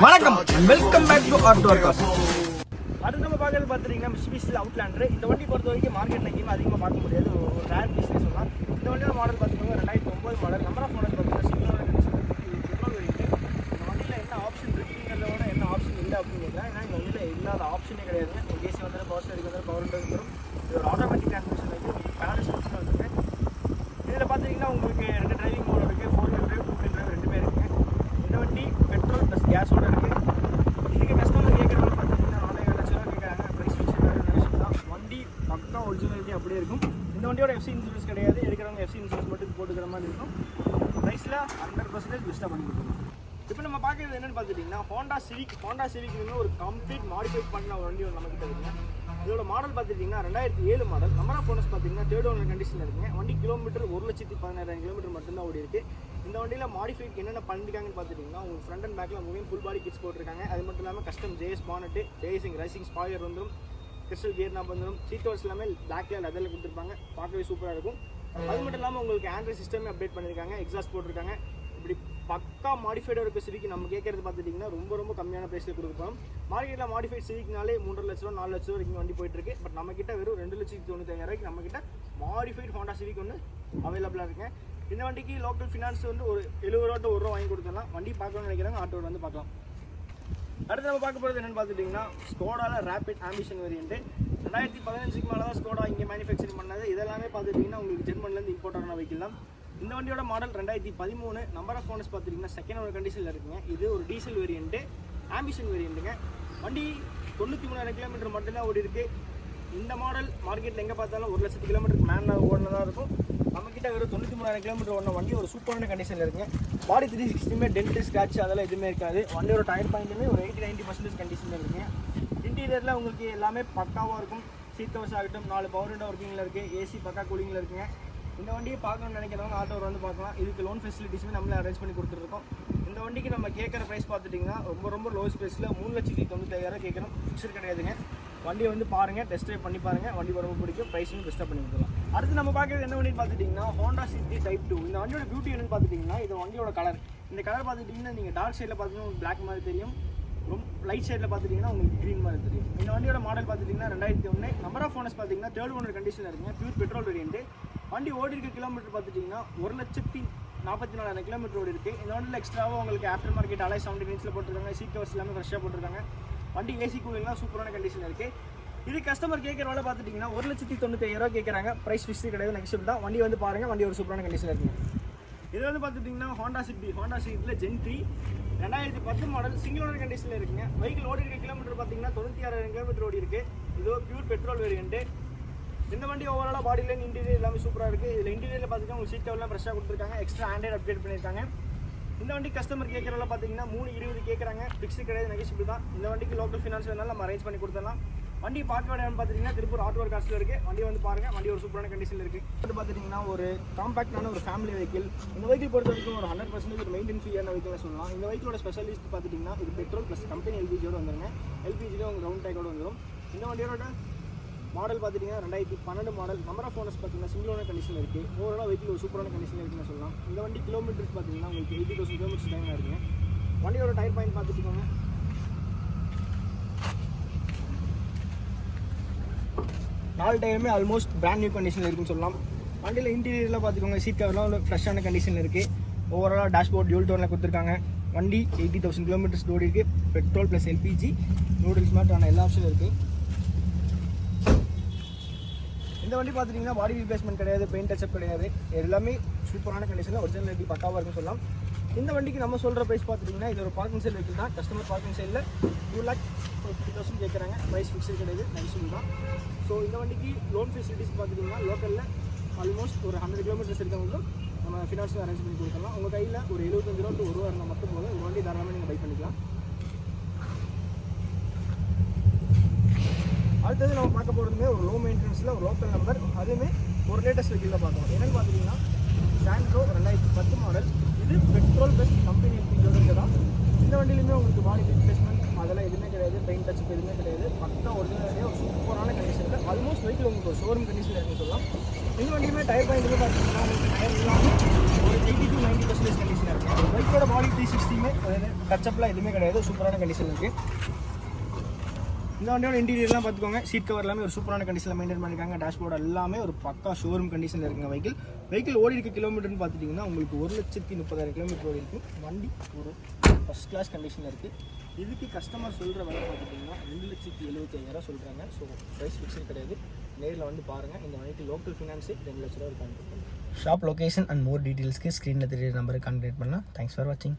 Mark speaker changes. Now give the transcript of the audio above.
Speaker 1: வணக்கம், welcome back to art workers.
Speaker 2: அடுத்து நம்ம பார்க்கறது பார்த்துட்டிங்கன்னா மிஸ்பிஸில் அவுட்லாண்டர். இந்த வண்டி பொறுத்த வரைக்கும் மார்க்கெட்டில் எங்கேயுமே அதிகமாக பார்க்க முடியாது, ஒரு ரேர் பீஸ்னே சொல்லலாம். இந்த வண்டியோட மாடல் பார்த்துக்கோங்க 2009 மாடல். நம்பர் ஆஃப் மாடல் பார்த்தீங்கன்னா சிங்கிள் பெட்ரோல் வெரிட்டு. இந்த வண்டியில் என்ன ஆப்ஷன் இருக்குங்கிறத விட என்ன ஆப்ஷன் இல்லை அப்படின்னு கேட்கலாம். ஏன்னா இந்த வண்டியில் இல்லாத ஆப்ஷனே கிடையாது. ஒரு ஏசி வந்துடும், பவர் ஸ்டேரிங் வந்துடும், பவர் விண்டோ வந்துடும். இது ஒரு ஆட்டோமேட்டிக் டிரான்ஸ்மிஷன் இருக்குது, பேனல் சிஸ்டம் வந்துருக்கு. இதில் பார்த்துட்டிங்கன்னா உங்களுக்கு 2 டிரைவிங் மோட் இருக்குது, 4-wheel drive, 2-wheel drive ரெண்டுமே இருக்குது. இந்த வண்டி பெட்ரோல் ப்ளஸ் கேஸோடு இருக்குது. இதுக்கு கஸ்டமர் கேட்குறவங்க பார்த்துட்டிங்கன்னா 4,000 லட்சம் கேட்குறாங்க. ப்ரைஸ் ஃபிக்ஸ் தான். வண்டி பக்கா ஒரிஜினாலிட்டி அப்படியே இருக்கும். இந்த வண்டியோட எஃப்சி இன்சூரன்ஸ் கிடையாது. எடுக்கிறவங்க எஃப்சி இன்சூரன்ஸ் மட்டும் போட்டுக்கிற மாதிரி இருக்கும். ப்ரைஸில் 100% பெஸ்ட்டாக பண்ணி கொடுக்கணும். இப்போ நம்ம பார்க்குறது என்னென்னு பார்த்துட்டிங்கன்னா ஹோண்டா சிவிக் ஒரு கம்ப்ளீட் மாடிஃபைட் பண்ண ஒரு வண்டி நம்மக்கிட்ட இருக்குங்க. இதோட மாடல் பார்த்துட்டிங்கன்னா 2007 மாடல். நம்பர் ஆஃப் ஓனர்ஸ் பார்த்தீங்கன்னா 3rd ஓனர் கண்டிஷனில் இருக்குங்க. வண்டி கிலோமீட்டர் 1,16,000 கிலோமீட்டர் மட்டும்தான் ஓடி இருக்குது. இந்த வண்டியில் மாடிஃபைட் என்னென்ன பண்ணியிருக்காங்கன்னு பார்த்துட்டிங்கன்னா உங்களுக்கு ஃப்ரண்ட் அண்ட் பேக்கில் மூவிங் ஃபுல் பாடி கிட்ஸ் போட்டிருக்காங்க. அது மட்டும் இல்லாமல் custom JS bonnet, racing spoiler வந்துடும், கிறிஸ்டல் கியர் நாப் வந்துடும். சீட் கவர்ஸ் எல்லாமே பிளாக்ல லெதரில் கொடுத்துருப்பாங்க, பார்க்கவே சூப்பராக இருக்கும். அது மட்டும் இல்லாமல் உங்களுக்கு ஆண்ட்ராய்ட் சிஸ்டமே அப்டேட் பண்ணியிருக்காங்க, எக்ஸாஸ்ட் போட்டிருக்காங்க. இப்படி பக்கா மாடிஃபைடாக இருக்க சிவிக் நம்ம கேட்கறது பார்த்துட்டிங்கன்னா ரொம்ப கம்மியான ப்ரைஸில் கொடுப்போம். மார்க்கெட்டில் மாடிஃபைட் சிவிக்னாலே 3.5 லட்ச ரூபா 4 லட்ச ரூபா வரைக்கும் வண்டி போயிட்டு இருக்கு. பட் நம்ம கிட்ட வெறும் 2,95,000 நம்மக்கிட்ட மாடிஃபைட் ஹோண்டா சிவிக் ஒன்று அவைலபிளாக இருக்குங்க. இந்த வண்டிக்கு லோக்கல் ஃபினான்ஸ் வந்து ஒரு 70 ரூபா to 1 ரூபா வாங்கி கொடுத்துடலாம். வண்டி பார்க்கணும்னு நினைக்கிறாங்க, ஆட்டோவில் வந்து பார்க்கலாம். அடுத்து நம்ம பார்க்க போகிறது என்னென்னு பார்த்துட்டிங்கன்னா ஸ்கோடாவில் ரேபிட் ஆம்பிஷன் வேரியன்ட்டு. 2015 மேலே தான் ஸ்கோடா இங்கே மேனுஃபேக்சரிங் பண்ணது. இதெல்லாமே பார்த்துட்டிங்கன்னா உங்களுக்கு ஜெர்மன்லேருந்து இம்போர்ட் ஆன வெஹிக்கிள் தான். இந்த வண்டியோட மாடல் 2013. நம்பர் ஆஃப் ஓனர்ஸ் பார்த்துட்டிங்கன்னா 2nd ஓனர் கண்டிஷனில் இருக்குங்க. இது ஒரு டீசல் வேரியன்ட்டு, ஆம்பிஷன் வேரியண்ட்டுங்க. வண்டி 93,000 கிலோமீட்டர் மட்டும்தான் ஓடி இருக்குது. இந்த மாடல் மார்க்கெட்டில் எங்கே பார்த்தாலும் 1 லட்சத்து கிலோமீட்டருக்கு மேலே ஓடினதாக இருக்கும். நம்மக்கிட்ட வெறும் 93,000 கிலோமீட்டர் ஓடின வண்டி ஒரு சூப்பரான கண்டிஷனில் இருக்குங்க. பாடி 360 டென்ட் ஸ்க்ராட்ச் அதெல்லாம் எதுவுமே இருக்காது. வண்டியோட டயர் பாயிண்ட்டுமே ஒரு 80-90% கண்டிஷனில் இருக்குங்க. இன்டீரியரில் உங்களுக்கு எல்லாமே பக்காவாக இருக்கும். சீட் கவர்ஸ் ஆகட்டும், 4 பவர் விண்டோ ஒர்க்கிங்கில் இருக்குது, ஏசி பக்கா கூலிங்கில் இருக்குங்க. இந்த வண்டியை பார்க்கணும்னு நினைக்கிறவங்க ஆட்டோவில் வந்து பார்க்கலாம். இதுக்கு லோன் ஃபெசிலிட்டிஸுமே நம்மளே அரேஞ்ச் பண்ணி கொடுத்துருக்கோம். இந்த வண்டிக்கு நம்ம கேட்குற ப்ரைஸ் பார்த்துட்டிங்கன்னா ரொம்ப லோஸ் ப்ரைஸில் 3,95,000 கேட்குறோம். ஃபிக்ஸர் கிடையாதுங்க. வண்டியை வந்து பாருங்கள், டெஸ்ட் ட்ரைவ் பண்ணி பாருங்கள். வண்டி ரொம்ப பிடிக்கும், ப்ரைஸும் பெஸ்ட்டாக பண்ணி கொடுக்கலாம். அடுத்து நம்ம பார்க்குறது என்ன வண்டின்னு பார்த்துட்டிங்கன்னா ஹோண்டா சிட்டி டைப் 2. இந்த வண்டியோட பியூட்டி என்னன்னு பார்த்துட்டிங்கன்னா இது வண்டியோட கலர். இந்த கலர் பார்த்துட்டிங்கன்னா நீங்கள் டார்க் சைடில் பார்த்தீங்கன்னா உங்களுக்கு பிளாக் மாதிரி தெரியும், ரொம்ப லைட் சைடில் பார்த்துட்டிங்கன்னா உங்களுக்கு க்ரீன் மாதிரி தெரியும். இந்த வண்டியோட மாடல் பார்த்துட்டிங்கன்னா 2001. நம்பர் ஆஃப் ஓனர்ஸ் பார்த்தீங்கன்னா 3rd ஓனர் கண்டிஷனில் இருக்குங்க. Pure petrol variant. வண்டி ஓடி இருக்க கிலோமீட்டர் பார்த்துட்டிங்கன்னா 1,44,000 கிலோமீட்டர் ஓடி இருக்குது. இந்த வண்டியில் எக்ஸ்ட்ராவாக உங்களுக்கு ஆஃப்டர் மார்க்கெட் அலை 17 இன்ச்சில் போட்டிருக்காங்க. சீட் கவர்ஸ் எல்லாமே ஃப்ரெஷ்ஷாக போட்டிருக்காங்க. வண்டி ஏசி கூலிங்லாம் சூப்பரான கண்டிஷனில் இருக்குது. இது கஸ்டமர் கேட்குற வேலை பார்த்துட்டிங்கன்னா 1,95,000 கேட்குறாங்க. ப்ரைஸ் ஃபிக்ஸ் கிடையாது, நெக்ஸ்ட் தான். வண்டி வந்து பாருங்கள், வண்டி ஒரு சூப்பரான கண்டிஷனில் இருக்குங்க. இது வந்து பார்த்துட்டிங்கன்னா ஹோண்டா சிட்டியில் ஜென் 3 2010 மாடல் சிங்கிள் ஓனர் கண்டிஷனில் இருக்குங்க. வெஹிக்கிள் ஓடி இருக்க கிலோமீட்டர் பார்த்தீங்கன்னா 96,000 கிலோமீட்டர் ஓடி இருக்குது. இது பியூர் பெட்ரோல் வேரியன்ட்டு. இந்த வண்டி ஓவராலாக பாடியில் இன்டீரியர் எல்லாமே சூப்பராக இருக்குது. இதில் இன்டீரியரில் பார்த்தீங்கன்னா உங்களுக்கு சீட் கவர்லாம் ஃப்ரெஷ்ஷாக கொடுத்துருக்காங்க, எக்ஸ்ட்ரா ஆண்ட்ராய்டு அப்டேட் பண்ணியிருக்காங்க. இந்த வண்டி கஸ்டமர் கேட்குறவங்க பார்த்தீங்கன்னா 3,20 கேட்குறாங்க. ஃபிக்ஸு கிடையாது, நெகோஷியபிள் தான். இந்த வண்டிக்கு லோக்கல் ஃபினான்ஸ் வேணாலும் நம்ம அரேஞ்ச் பண்ணி கொடுத்துடலாம். வண்டி பார்க்க வேண்டியன்னு பார்த்துட்டிங்கன்னா திருப்பூர் ஆர்ட் ஒர்க் காஸ்ட்டில் இருக்குது. வண்டி வந்து பாருங்கள், வண்டி ஒரு சூப்பரான கண்டிஷனில் இருக்குது. வந்து பார்த்துட்டிங்கன்னா ஒரு காம்பாக்டான ஒரு ஃபேமிலி வெஹிக்கிள். இந்த வெஹிக்கிள் பொறுத்த வரைக்கும் ஒரு 100% ஒரு மெயின்டெயின் ஃப்ரீயான வெஹிக்கிள் சொல்லலாம். இந்த வெஹிக்கிளோட ஸ்பெஷலிஸ்ட் பார்த்துட்டிங்கன்னா இது பெட்ரோல் ப்ளஸ் கம்பெனி எல்பிஜியோடு வந்துருங்க. எல்பிஜியில் உங்களுக்கு ரவுண்ட் டேக்கோடு வந்துடும். இந்த வண்டியோட மாடல் பார்த்துட்டிங்கன்னா 2012 மாடல். நம்பர் ஆஃப் ஓனர்ஸ் பார்த்தீங்கன்னா சிங்கிள் ஓனர் கண்டிஷனில் இருக்குது. ஓவரால் வெஹிக்கிள் ஒரு சூப்பரான கண்டிஷனில் இருக்குன்னு சொல்லலாம். இந்த வண்டி கிலோமீட்டர்ஸ் பார்த்தீங்கன்னா உங்களுக்கு 80,000 கிலோமீட்டர்ஸ் டைம் இருக்குங்க. வண்டியோட டயர் பாயிண்ட் பார்த்துட்டுக்கோங்க. நாலு டயருமே ஆல்மோஸ்ட் பிராண்ட் நியூ கண்டிஷனில் இருக்குன்னு சொல்லலாம். வண்டியில் இன்டீரியரில் பார்த்துக்கோங்க, சீட் கவர்லாம் ஃப்ரெஷ்ஷான கண்டிஷனில் இருக்குது. ஓவராலாக டேஷ்போர்ட் டியூல் டோனில் கொடுத்துருக்காங்க. வண்டி 80,000 கிலோமீட்டர்ஸ் ஓடி இருக்குது. பெட்ரோல் ப்ளஸ் எல்பிஜி நூடுல்ஸ் ஸ்மார்ட்டான எல்லா ஆப்ஷனும் இருக்குது. இந்த வண்டி பார்த்துட்டிங்கன்னா பாடி ரீப்ளேஸ்மெண்ட் கிடையாது, பெயிண்ட் டச்சப் கிடையாது. எல்லாமே சூப்பரான கண்டிஷனில் ஒரிஜினாலிட்டி பக்காவாக இருக்குன்னு சொல்லலாம். இந்த வண்டிக்கு நம்ம சொல்கிற ப்ரைஸ் பார்த்துட்டிங்கன்னா இது ஒரு பார்க்கிங் சைல் வெஹிக்கிள் தான். கஸ்டமர் பார்க்கிங் சைடில் 2,50,000 கேட்குறாங்க. ப்ரைஸ் ஃபிக்ஸட் கிடையாது, நெகோஷியபிள் தான். ஸோ இந்த வண்டிக்கு லோன் ஃபெசிலிட்டிஸ் பார்த்துட்டிங்கன்னா லோக்கலில் ஆல்மோஸ்ட் ஒரு 100 கிலோமீட்டர்ஸ் இருக்கவங்களுக்கும் நம்ம ஃபினான்ஸில் அரேஞ்ச் பண்ணி கொடுக்கலாம். உங்கள் கையில் ஒரு 75 ரூபா to 1 ரூபா இருந்தால் மட்டும் போதும். இந்த வண்டி தாராளமாக நீங்கள் பை பண்ணிக்கலாம். அடுத்தது நம்ம பார்க்க போகிறதுமே ஒரு லோ மெயின்டெனன்ஸில் ஒரு லோக்கல் நம்பர், அதுவுமே ஒரு லேட்டஸ்ட் வெஹிக்கிளில் பார்க்கணும். என்னென்னு பார்த்துட்டிங்கன்னா சாண்ட்ரோ 2010 மாடல். இது பெட்ரோல் ப்ளஸ் கம்பெனி எல்பிஜியோடு தான். இந்த வண்டியிலுமே உங்களுக்கு பாடி ரீப்ளேஸ்மெண்ட் அதெல்லாம் எதுவுமே கிடையாது, பெயிண்ட் டச் எதுவுமே கிடையாது. பக்கா ஒரிஜினலாக ஒரு சூப்பரான கண்டிஷனில் ஆல்மோஸ்ட் வெஹிக்கிள் உங்களுக்கு ஒரு ஷோரூம் கண்டிஷனில் இருக்குன்னு சொல்லலாம். இந்த வண்டியுமே டயர் பாயிண்ட்டுமே பார்த்தீங்கன்னா உங்களுக்கு டயர் எல்லாமே ஒரு 80 to 90% கண்டிஷனாக இருக்குது. பைக்கோட பாடி 360மே டச்சப்லாம் எதுவுமே கிடையாது, சூப்பரான கண்டிஷன் இருக்குது. இந்த வண்டியோட இன்டீரியர்லாம் பார்த்துக்கோங்க. சீட் கவர் எல்லாமே ஒரு சூப்பரான கண்டிஷனில் மெயின்டைன் பண்ணியிருக்காங்க. டேஷ்போர்டு எல்லாமே ஒரு பக்கா ஷோரூம் கண்டிஷனில் இருக்குங்க. வெஹிக்கிள் ஓடி இருக்க கிலோமீட்டர்னு பார்த்துட்டிங்கன்னா உங்களுக்கு 1,30,000 கிலோமீட்டர் ஓடி இருக்குது. வண்டி ஒரு ஃபஸ்ட் கிளாஸ் கண்டிஷனில் இருக்குது. இதுக்கு கஸ்டமர் சொல்கிற விலை பார்த்துட்டிங்கன்னா 2,75,000 சொல்கிறாங்க. ஸோ ப்ரைஸ் ஃபிக்ஸட் கிடையாது. நேரில் வந்து பாருங்கள். இந்த வண்டிக்கு லோக்கல் ஃபினான்ஸே 2 லட்ச ரூபா கான்டாக்ட் பண்ணுங்கள். ஷாப் லொகேஷன் அண்ட் மோர் டீட்டெயில்ஸ்க்கு ஸ்க்ரீனில் தெரியுற நம்பருக்கு கான்டாக்ட் பண்ணலாம். தேங்க்ஸ் ஃபார் வாட்சிங்.